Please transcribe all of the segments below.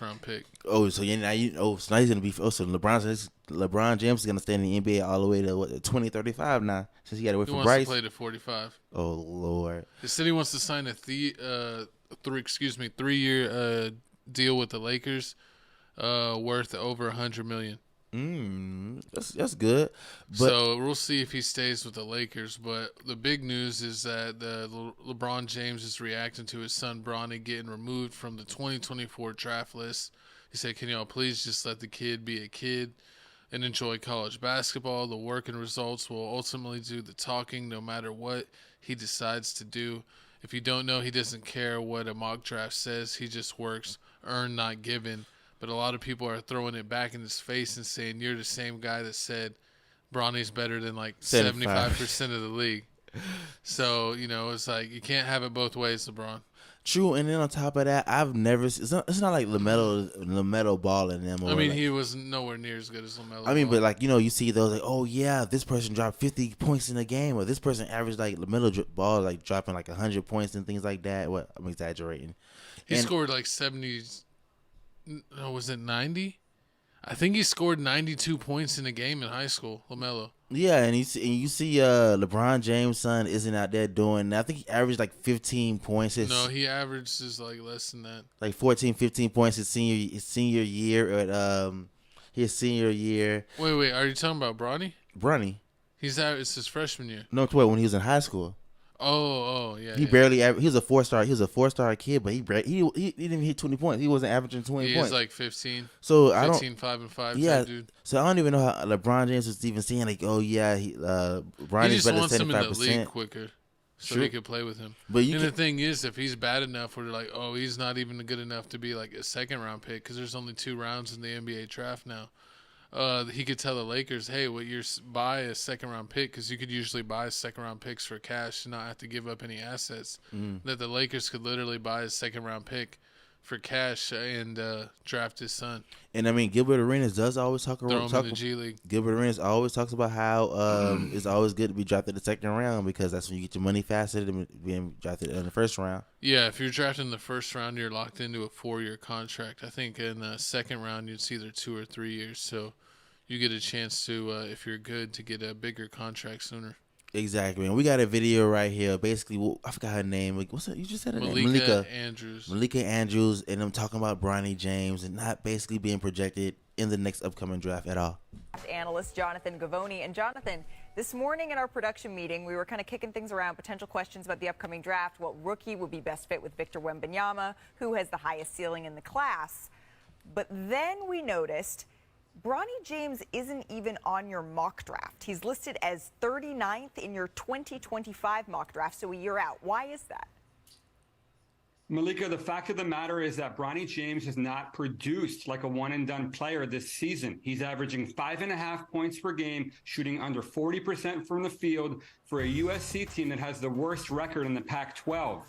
round pick. Oh, so so now he's gonna be. Oh, so LeBron James is gonna stay in the NBA all the way to 2035 now, since he got to wait He for wants to Bryce. play to 45. Oh Lord. He said he wants to sign a 3-year deal with the Lakers, worth over $100 million. That's good. But So we'll see if he stays with the Lakers. But the big news is that LeBron James is reacting to his son Bronny getting removed from the 2024 draft list. He said, "Can y'all please just let the kid be a kid and enjoy college basketball? The work and results will ultimately do the talking, no matter what he decides to do. If you don't know, he doesn't care what a mock draft says. He just works, earned, not given." But a lot of people are throwing it back in his face and saying, "You're the same guy that said Bronny's better than like 75% of the league." So, it's like you can't have it both ways, LeBron. true, and then on top of that, I've never. It's not like Lamelo Ball in them. I mean, he was nowhere near as good as LaMelo. I mean, Ball. but like you see those like, oh yeah, this person dropped 50 points in a game, or this person averaged like Lamelo Ball like dropping like 100 points and things like that. What, I'm exaggerating. He scored like 70. No, was it 90? I think he scored 92 points in a game in high school, LaMelo. Yeah, and you see LeBron James' son isn't out there doing. I think he averaged like 15 points. No, he averages like less than that. Like 14, 15 points his senior year at his senior year. Wait, are you talking about Bronny? Bronny. It's his freshman year. No, when he was in high school. Oh, yeah. He barely. He was a 4-star. He was a 4-star kid, but he didn't even hit 20 points. He wasn't averaging 20 points. He was like 15. So 15, 5 and 5. Yeah, type dude. So I don't even know how LeBron James was even saying like, oh yeah, Bronny's better than 75%. He just wants him in the league quicker, so he could play with him. But the thing is, if he's bad enough, we're like, oh, he's not even good enough to be like a second round pick because there's only 2 rounds in the NBA draft now. He could tell the Lakers, hey, buy a second round pick, because you could usually buy second round picks for cash and not have to give up any assets. That the Lakers could literally buy a second round pick for cash and draft his son. And I mean, Gilbert Arenas does always talk Throw him in the G League. Gilbert Arenas always talks about how it's always good to be drafted in the second round, because that's when you get your money faster than being drafted in the first round. Yeah, if you're drafted in the first round, you're locked into a 4-year contract. I think in the second round, it's either 2 or 3 years. So you get a chance to, if you're good, to get a bigger contract sooner. Exactly. And we got a video right here. Basically, I forgot her name. What's that? You just said her name. Malika Andrews. Malika Andrews, and I'm talking about Bronny James and not basically being projected in the next upcoming draft at all. Analyst Jonathan Gavoni. And Jonathan, this morning in our production meeting, we were kind of kicking things around, potential questions about the upcoming draft. What rookie would be best fit with Victor Wembanyama? Who has the highest ceiling in the class? But then we noticed Bronny James isn't even on your mock draft. He's listed as 39th in your 2025 mock draft, so a year out. Why is that? Malika, the fact of the matter is that Bronny James has not produced like a one-and-done player this season. He's averaging 5.5 points per game, shooting under 40% from the field for a USC team that has the worst record in the Pac-12.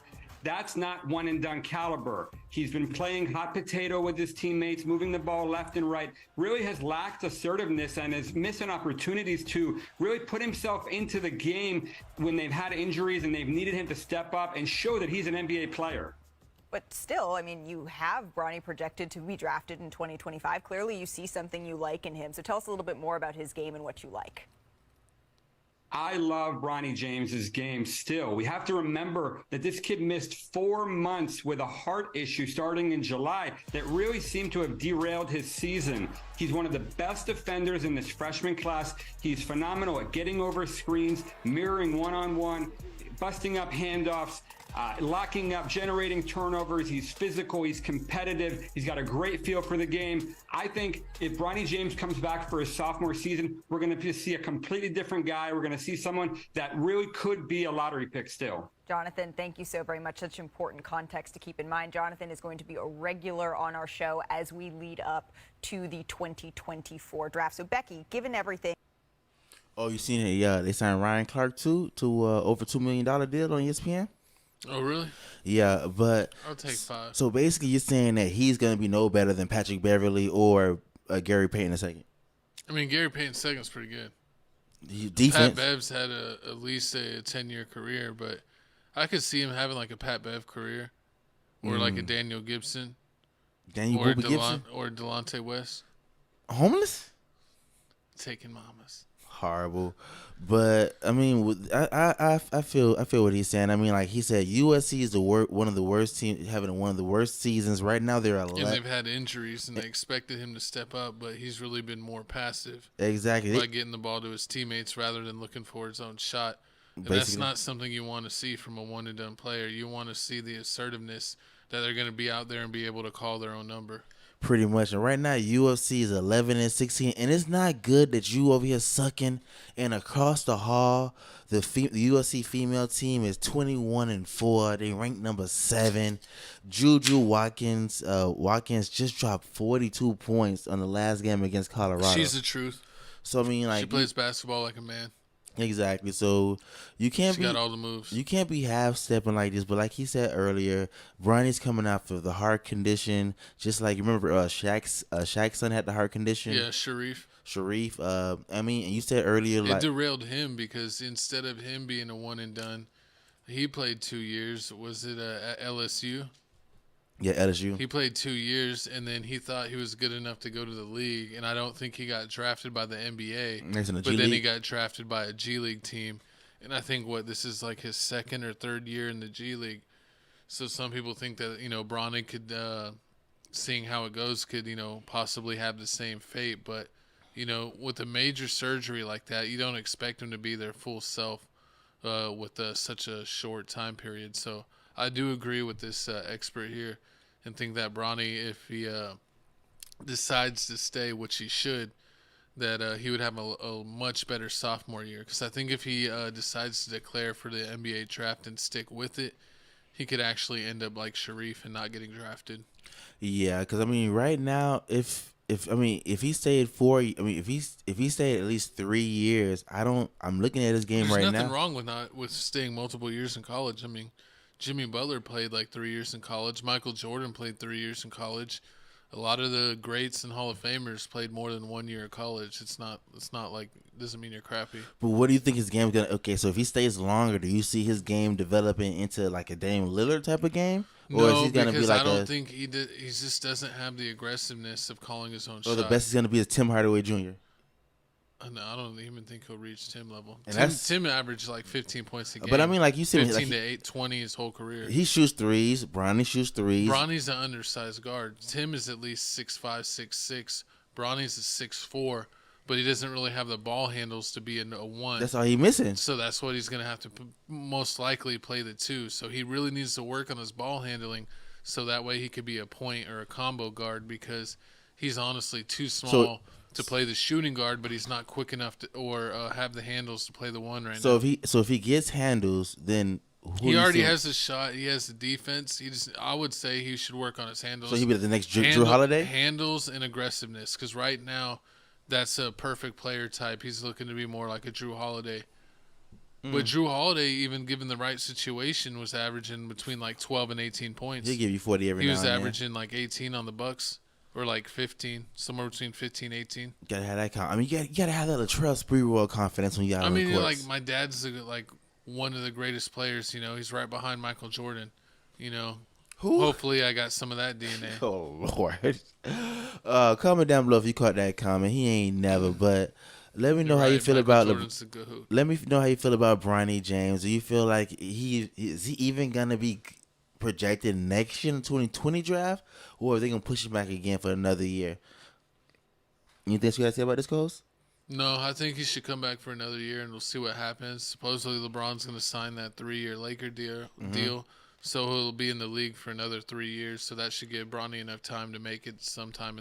That's not one-and-done caliber. He's been playing hot potato with his teammates, moving the ball left and right, really has lacked assertiveness and is missing opportunities to really put himself into the game when they've had injuries and they've needed him to step up and show that he's an NBA player. But still, I mean, you have Bronny projected to be drafted in 2025. Clearly, you see something you like in him. So tell us a little bit more about his game and what you like. I love Bronny James's game still. We have to remember that this kid missed 4 months with a heart issue starting in July that really seemed to have derailed his season. He's one of the best defenders in this freshman class. He's phenomenal at getting over screens, mirroring one-on-one, busting up handoffs, locking up, generating turnovers. He's physical. He's competitive. He's got a great feel for the game. I think if Bronny James comes back for his sophomore season, we're going to see a completely different guy. We're going to see someone that really could be a lottery pick still. Jonathan, thank you so very much. Such important context to keep in mind. Jonathan is going to be a regular on our show as we lead up to the 2024 draft. So, Becky, given everything. Oh, you seen it? Yeah, they signed Ryan Clark to over $2 million deal on ESPN. Oh, really? Yeah, but I'll take 5. So basically, you're saying that he's going to be no better than Patrick Beverly or Gary Payton II. I mean, Gary Payton II is pretty good. Defense. Pat Bev's had at least a 10-year career, but I could see him having like a Pat Bev career or like a Daniel Gibson. Daniel Or Booby Gibson, or Delonte West homeless. taking mamas. Horrible, but I mean, I feel what he's saying. I mean, like he said, USC is one of the worst teams, having one of the worst seasons right now. They're And they've had injuries, and they expected him to step up, but he's really been more passive exactly by getting the ball to his teammates rather than looking for his own shot. And that's Basically. not something you want to see from a one and done player. You want to see the assertiveness that they're going to be out there and be able to call their own number. pretty much. And right now, UFC is 11-16, and it's not good that you over here sucking. And across the hall, the UFC female team is 21-4. They ranked number 7. Juju Watkins just dropped 42 points on the last game against Colorado. She's the truth. So I mean, like She plays basketball like a man. exactly. So you can't She got all the moves. You can't be half stepping like this. But like he said earlier, Bronny's coming out of the heart condition. Just like remember, Shaq's son had the heart condition. Yeah, Sharif. I mean, and you said earlier It like derailed him because instead of him being a one and done, he played 2 years. Was it at LSU? yeah, LSU. He played 2 years, and then he thought he was good enough to go to the league. And I don't think he got drafted by the NBA. Next in the But G then he League. got drafted by a G League team. And I think this is like his second or third year in the G League. So some people think that, Bronny could, seeing how it goes, could, possibly have the same fate. But, with a major surgery like that, you don't expect him to be their full self with such a short time period. So I do agree with this expert here and think that Bronny, if he decides to stay, which he should, that he would have a much better sophomore year. Because I think if he decides to declare for the NBA draft and stick with it, he could actually end up like Sharif and not getting drafted. Yeah, because I mean, right now, if he stayed if he stayed at least 3 years, I'm looking at his game There's right nothing now. wrong with staying multiple years in college. I mean, Jimmy Butler played like 3 years in college. Michael Jordan played 3 years in college. A lot of the greats and Hall of Famers played more than 1 year of college. It's not like doesn't mean you're crappy. But what do you think his game's gonna? Okay, so if he stays longer, do you see his game developing into like a Dame Lillard type of game, or is No, he gonna be because like I don't think he did. He just doesn't have the aggressiveness of calling his own or shot. the best he's gonna be is Tim Hardaway Jr. No, I don't even think he'll reach Tim level. And Tim averaged like 15 points a game. But I mean, like you said, 15 like to 20 his whole career. he shoots threes. Bronny shoots threes. Bronny's an undersized guard. Tim is at least 6'5", 6'6". Bronny's a 6'4", but he doesn't really have the ball handles to be a one. That's all he missing. So that's what he's going to have to most likely play the 2. So he really needs to work on his ball handling so that way he could be a point or a combo guard because he's honestly too small to play the shooting guard, but he's not quick enough to or have the handles to play the 1 right now. If he gets handles, then He already has the shot. He has the defense. I would say he should work on his handles. So he'll be the next Drew Holiday? Handles and aggressiveness, because right now that's a perfect player type. He's looking to be more like a Drew Holiday. But Drew Holiday, even given the right situation, was averaging between like 12 and 18 points. He'll give you 40 every now and then. He was averaging like 18 on the Bucks, or like 15, somewhere between 15 and 18. You gotta have that. I mean, you gotta have that Latrell Sprewell confidence when you out on the courts. Like my dad's like one of the greatest players. He's right behind Michael Jordan. Who? Hopefully I got some of that DNA. Oh Lord. Comment down below if you caught that comment. He ain't never, but let me know how you feel about Let me know how you feel about Bronny James. Do you feel like is he even gonna be projected next year in the 2020 draft, or are they gonna push him back again for another year? Anything you gotta say about this, Coles? No, I think he should come back for another year, and we'll see what happens. Supposedly LeBron's going to sign that 3-year Laker deal, so he'll be in the league for another 3 years. So that should give Bronny enough time to make it sometime in